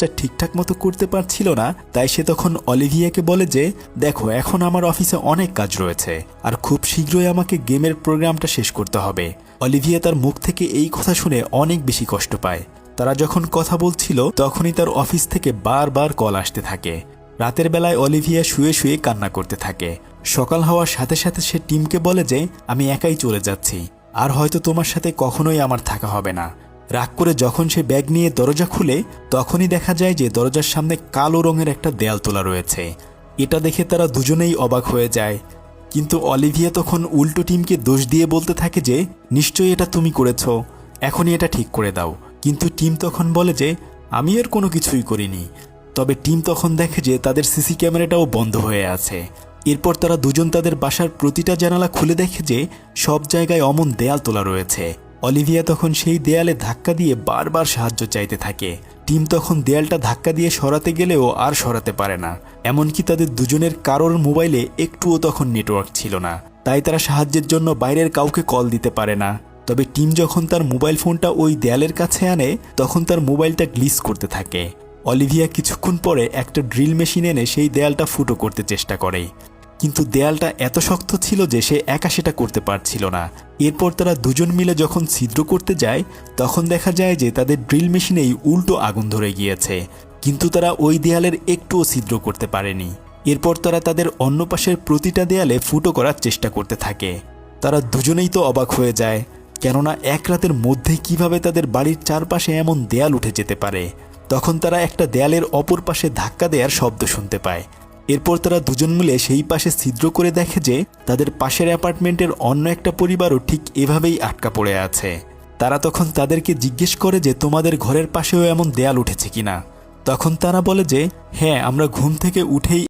কাজটা ঠিকঠাক মতো করতে পারছিল না, তাই সে তখন অলিভিয়াকে বলে যে দেখো, এখন আমার অফিসে অনেক কাজ রয়েছে আর খুব শীঘ্রই আমাকে গেমের প্রোগ্রামটা শেষ করতে হবে। অলিভিয়া তার মুখ থেকে এই কথা শুনে অনেক বেশি কষ্ট পায়। তারা যখন কথা বলছিল তখনই তার অফিস থেকে বারবার কল আসতে থাকে। রাতের বেলায় অলিভিয়া শুয়ে শুয়ে কান্না করতে থাকে। সকাল হওয়ার সাথে সাথে সে টিমকে বলে যে আমি একাই চলে যাচ্ছি, আর হয়তো তোমার সাথে কখনোই আমার থাকা হবে না। রাগ করে যখন সে ব্যাগ নিয়ে দরজা খুলে তখনই দেখা যায় যে দরজার সামনে কালো রঙের একটা দেয়াল তোলা রয়েছে। এটা দেখে তারা দুজনেই অবাক হয়ে যায়, কিন্তু অলিভিয়া তখন উল্টো টিমকে দোষ দিয়ে বলতে থাকে যে নিশ্চয়ই এটা তুমি করেছ, এখনই এটা ঠিক করে দাও। কিন্তু টিম তখন বলে যে আমি এর কোনো কিছুই করিনি। তবে টিম তখন দেখে যে তাদের সিসি ক্যামেরাটাও বন্ধ হয়ে আছে। এরপর তারা দুজন তাদের বাসার প্রতিটা জানালা খুলে দেখে যে সব জায়গায় অমন দেয়াল তোলা রয়েছে। অলিভিয়া তখন সেই দেয়ালে ধাক্কা দিয়ে বারবার সাহায্য চাইতে থাকে। টিম তখন দেয়ালটা ধাক্কা দিয়ে সরাতে গেলেও আর সরাতে পারে না। এমনকি তাদের দুজনের কারোর মোবাইলে একটুও তখন নেটওয়ার্ক ছিল না, তাই তারা সাহায্যের জন্য বাইরের কাউকে কল দিতে পারে না। তবে টিম যখন তার মোবাইল ফোনটা ওই দেয়ালের কাছে আনে তখন তার মোবাইলটা গ্লিচ করতে থাকে। অলিভিয়া কিছুক্ষণ পরে একটা ড্রিল মেশিন এনে সেই দেয়ালটা ফুটো করতে চেষ্টা করে, কিন্তু দেয়ালটা এত শক্ত ছিল যে সে একা সেটা করতে পারছিল না। এরপর তারা দুজন মিলে যখন ছিদ্র করতে যায় তখন দেখা যায় যে তাদের ড্রিল মেশিনেই উল্টো আগুন ধরে গিয়েছে, কিন্তু তারা ওই দেয়ালের একটুও ছিদ্র করতে পারেনি। এরপর তারা তাদের অন্য পাশের প্রতিটা দেয়ালে ফুটো করার চেষ্টা করতে থাকে। তারা দুজনেই তো অবাক হয়ে যায়, কেননা এক রাতের মধ্যে কিভাবে তাদের বাড়ির চারপাশে এমন দেয়াল উঠে যেতে পারে। তখন তারা একটা দেয়ালের অপর পাশে ধাক্কা দেওয়ার শব্দ শুনতে পায়। এরপর তারা দুজন মিলে সেই পাশে ছিদ্র করে দেখে যে তাদের পাশের অ্যাপার্টমেন্টের অন্য একটা পরিবারও ঠিক এভাবেই আটকা পড়ে আছে। তারা তখন তাদেরকে জিজ্ঞেস করে যে তোমাদের ঘরের পাশেও এমন দেয়াল উঠেছে কিনা। তখন তারা বলে যে হ্যাঁ, আমরা ঘুম থেকে উঠেই